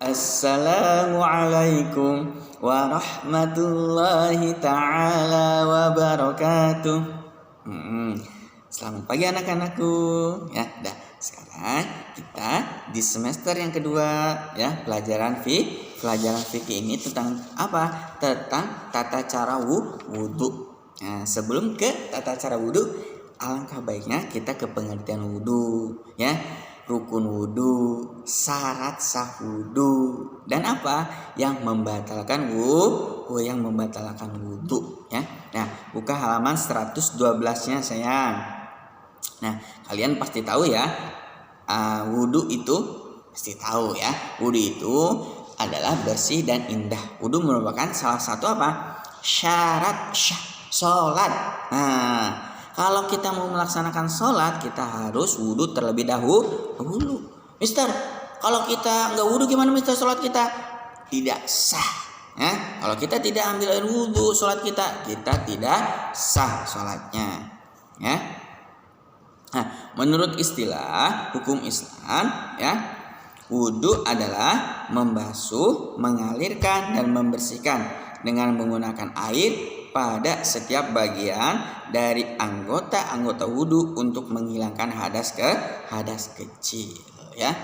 Assalamualaikum warahmatullahi ta'ala wabarakatuh. Selamat pagi anak-anakku. Ya, dah. Sekarang kita di semester yang kedua ya, pelajaran fikih ini tentang apa? Tentang tata cara wudhu. Nah, sebelum ke tata cara wudhu, alangkah baiknya kita ke pengertian wudhu ya. Rukun wudhu, syarat sah wudhu, dan apa yang membatalkan wudhu ya. Nah, buka halaman 112-nya sayang. Nah, kalian pasti tahu ya, wudhu itu pasti tahu ya. Wudhu itu adalah bersih dan indah. Wudhu merupakan salah satu apa? Syarat sholat. Nah, kalau kita mau melaksanakan sholat, kita harus wudhu terlebih dahulu. Mister, kalau kita nggak wudhu gimana mister sholat kita? Tidak sah. Ya? Kalau kita tidak ambil air wudhu, sholat kita tidak sah sholatnya. Ya. Nah, menurut istilah hukum Islam, ya, wudhu adalah membasuh, mengalirkan, dan membersihkan dengan menggunakan air pada setiap bagian dari anggota wudhu untuk menghilangkan hadas kecil ya.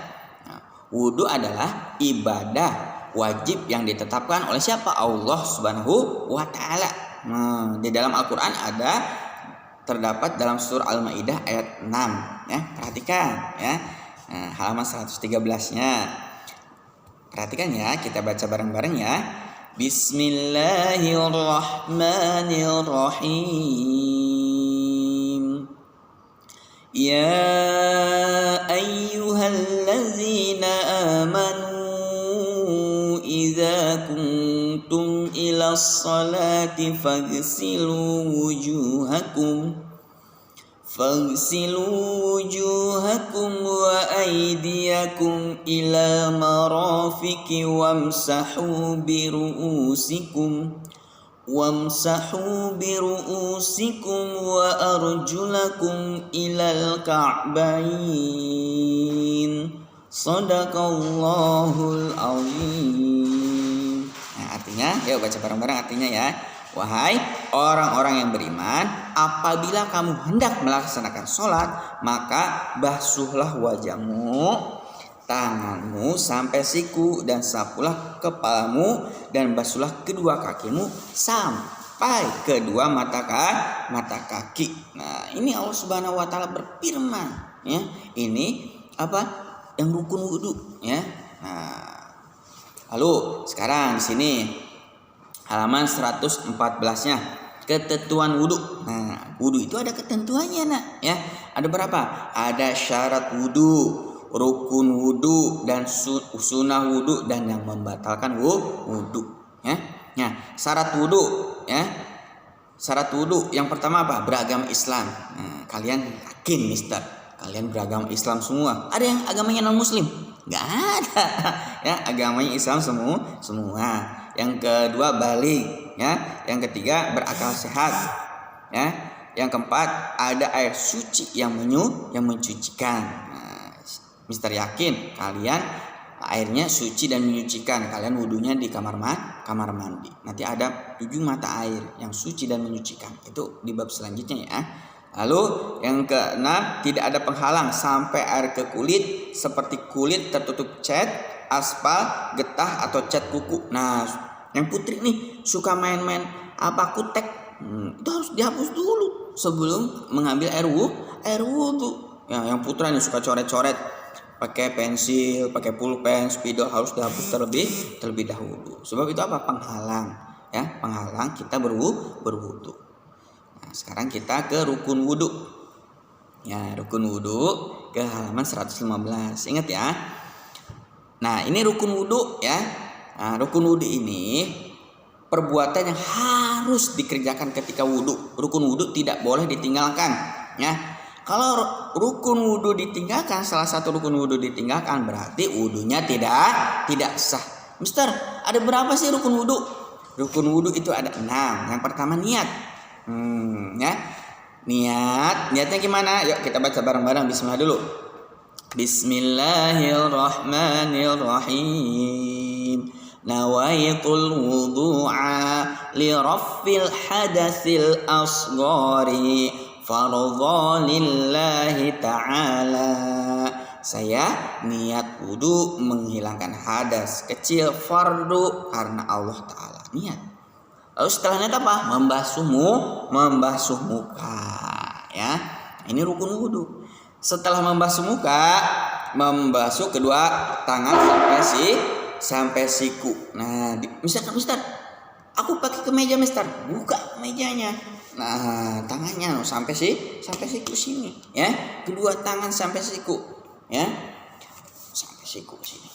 Nah, wudhu adalah ibadah wajib yang ditetapkan oleh siapa? Allah Subhanahu wa taala. Nah, di dalam Al-Qur'an terdapat dalam surah Al-Maidah ayat 6 ya. Perhatikan ya. Nah, halaman 113-nya. Perhatikan ya, kita baca bareng-bareng ya. Bismillahirrahmanirrahim. Ya ayyuhallazina amanu idza kuntum ilas salati faghsilu wujuhakum wa aydiyakum ila marafiqi wamsahu biru'usikum wa arjulakum ilal ka'bain. Shadaqallahul azim. Nah, artinya, yuk baca bareng-bareng artinya ya. Wahai orang-orang yang beriman, apabila kamu hendak melaksanakan sholat, maka basuhlah wajahmu, tanganmu sampai siku, dan sapulah kepalamu, dan basuhlah kedua kakimu sampai kedua mata kaki. Nah, ini Allah Subhanahu wa taala berfirman ya. Ini apa? Yang rukun wudu ya. Nah, lalu sekarang di sini halaman 114-nya, ketentuan wudhu. Nah, wudhu itu ada ketentuannya nak ya. Ada berapa? Ada syarat wudhu, rukun wudhu, dan sunnah wudhu, dan yang membatalkan wudhu ya. Nah, syarat wudhu ya. Syarat wudhu yang pertama apa? Beragama Islam. Nah, kalian yakin mister? Kalian beragama Islam semua? Ada yang agamanya non muslim? Gak ada ya, agamanya Islam semua. Yang kedua balik ya. Yang ketiga berakal sehat ya. Yang keempat ada air suci yang mencucikan. Nah, mister yakin kalian airnya suci dan menyucikan? Kalian wudunya di kamar mandi. Nanti ada 7 mata air yang suci dan menyucikan. Itu di bab selanjutnya ya. Lalu yang keenam, tidak ada penghalang sampai air ke kulit, seperti kulit tertutup cat, aspal, getah, atau cat kuku. Nah, yang putri nih suka main-main kutek, itu harus dihapus dulu sebelum mengambil air wudhu. Ya, yang putra nih suka coret-coret pakai pensil, pakai pulpen, spidol, harus dihapus terlebih dahulu. Sebab itu apa? Penghalang ya, penghalang kita berwudhu. Nah, sekarang kita ke rukun wudhu. Ya, rukun wudhu ke halaman 115. Ingat ya. Nah, ini rukun wudhu ya. Nah, rukun wudhu ini perbuatan yang harus dikerjakan ketika wudhu. Rukun wudhu tidak boleh ditinggalkan ya. Kalau rukun wudhu ditinggalkan, salah satu rukun wudhu ditinggalkan, berarti wudhunya tidak sah. Mister, ada berapa sih rukun wudhu? Rukun wudhu itu ada 6. Yang pertama niat. Ya. Niatnya gimana? Yuk kita baca bareng-bareng. Bismillah dulu. Bismillahirrahmanirrahim. nawaitul wudu'a li raffil hadatsil asghari fardhu lillahi ta'ala. Saya niat wudu menghilangkan hadas kecil fardu karena Allah Ta'ala. Niat. Lalu setelah niat apa? Membasuh muka. Ya, ini rukun wudu. Setelah membasuh muka, membasuh kedua tangan sampai siku. Nah, misalkan Mister, aku pakai kemeja Mister, buka kemejanya. Nah, tangannya sampai siku sini, ya. Kedua tangan sampai siku. Ya, sampai siku sini.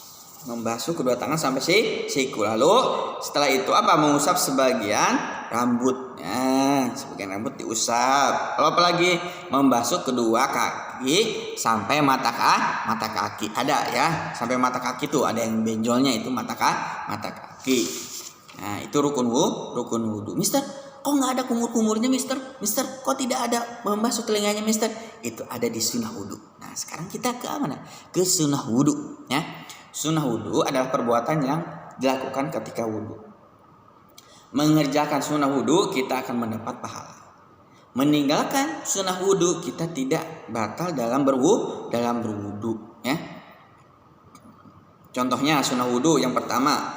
Membasuh kedua tangan sampai siku. Lalu setelah itu apa? Mengusap sebagian rambut. Ya, sebagian rambut diusap. Lalu apalagi? Membasuh kedua kaki sampai mata kaki. Ada ya, sampai mata kaki tuh ada yang benjolnya itu mata kaki. Nah, itu rukun wudu. Mister, kok nggak ada kumur-kumurnya Mister? Mister, kok tidak ada membasuh telinganya Mister? Itu ada di sunnah wudu. Nah, sekarang kita ke mana? Ke sunnah wudu. Ya, sunnah wudu adalah perbuatan yang dilakukan ketika wudu. Mengerjakan sunnah wudu kita akan mendapat pahala. Meninggalkan sunnah wudu kita tidak batal dalam berwudu. Ya, contohnya sunnah wudu yang pertama.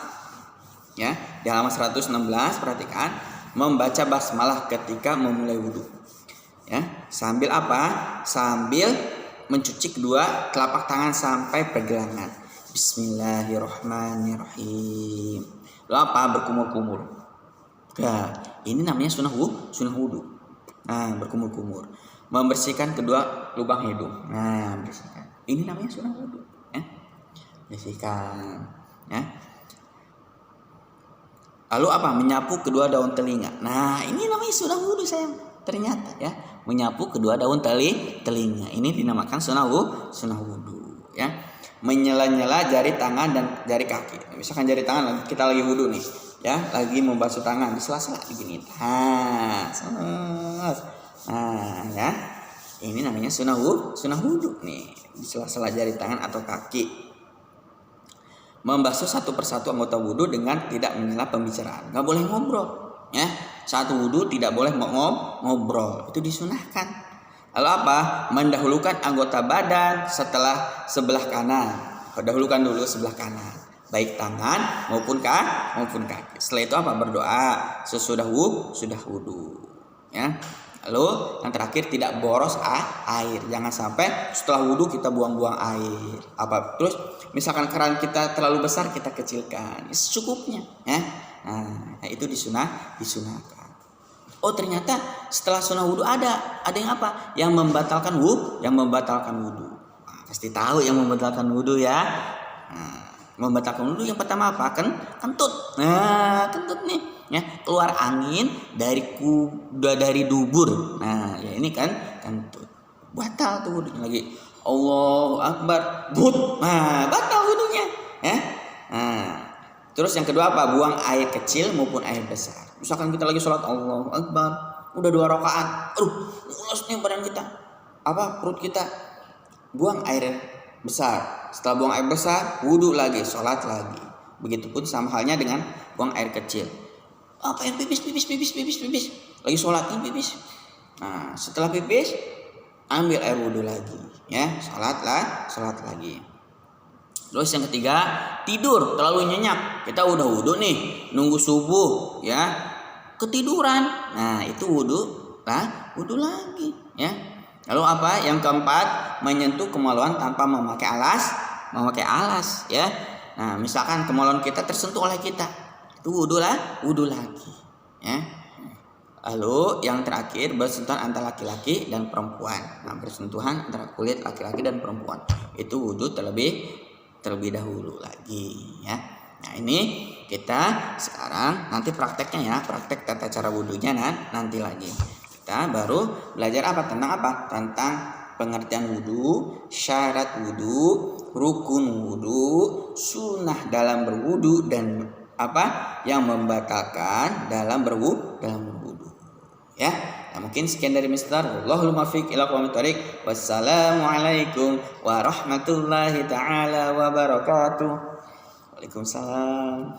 Ya, di halaman 116 perhatikan. Membaca basmalah ketika memulai wudu. Ya, sambil apa? Sambil mencuci kedua telapak tangan sampai pergelangan. Bismillahirrahmanirrahim. Lalu apa? Berkumur-kumur. Nah, ini namanya sunnah wudu. Nah, berkumur-kumur. Membersihkan kedua lubang hidung. Nah, bersihkan. Ini namanya sunnah wudu. Ya, bersihkan. Ya. Lalu apa? Menyapu kedua daun telinga. Nah, ini namanya sunnah wudu sayang. Ternyata ya, menyapu kedua daun telinga. Ini dinamakan sunnah wudu. Ya, menyela-nyela jari tangan dan jari kaki. Misalkan jari tangan kita lagi wudu nih, ya, lagi membasuh tangan di sela-sela begini. Nah, ya, ini namanya sunnah wudu nih, di sela-sela jari tangan atau kaki. Membasuh satu persatu anggota wudu dengan tidak menyela pembicaraan. Nggak boleh ngobrol, ya. Saat wudu tidak boleh ngobrol. Itu disunahkan. Lalu apa? Mendahulukan anggota badan setelah sebelah kanan. Dahulukan dulu sebelah kanan, baik tangan maupun kaki. Setelah itu apa? Berdoa sesudah wudu. Ya. Lalu yang terakhir tidak boros air. Jangan sampai setelah wudu kita buang-buang air. Terus misalkan keran kita terlalu besar kita kecilkan. Secukupnya, ya. Nah, itu disunahkan. Oh, ternyata setelah sunnah wudu ada yang apa? Yang membatalkan wudu. Nah, pasti tahu yang membatalkan wudu ya. Nah, membatalkan wudu yang pertama apa? Kentut. Nah, kentut nih. Ya, keluar angin dari dubur. Nah, ya ini kan kentut. Batal tuh wudunya lagi. Allahu Akbar. Nah, batal wudunya, ya. Nah, terus yang kedua apa? Buang air kecil maupun air besar. Misalkan kita lagi sholat Allahu Akbar, udah 2 rakaat. Mulus nih badan kita. Perut kita. Buang air besar. Setelah buang air besar, wudu lagi, sholat lagi. Begitupun sama halnya dengan buang air kecil. Air pipis. Lagi sholat nih pipis. Nah, setelah pipis ambil air wudu lagi, ya, sholat lagi. Terus yang ketiga, tidur terlalu nyenyak. Kita udah wudu nih, nunggu subuh, ya, ketiduran. Nah, itu wudu lagi, ya. Lalu apa? Yang keempat, menyentuh kemaluan tanpa memakai alas, ya. Nah, misalkan kemaluan kita tersentuh oleh kita, itu wudu lagi, ya. Lalu yang terakhir, bersentuhan antara laki-laki dan perempuan. Nah, bersentuhan antara kulit laki-laki dan perempuan itu wudu terlebih dahulu lagi, ya. Nah, ini kita sekarang nanti prakteknya, ya, praktek tata cara wudunya nanti lagi. Kita baru belajar tentang pengertian wudu, syarat wudu, rukun wudu, sunnah dalam berwudu, dan yang membatalkan dalam berwudu, ya. Nah, mungkin sekian dari Mister. Wallahul muwaffiq ila aqwamit thoriq. Wassalamualaikum warahmatullahi taala wabarakatuh. Waalaikumsalam.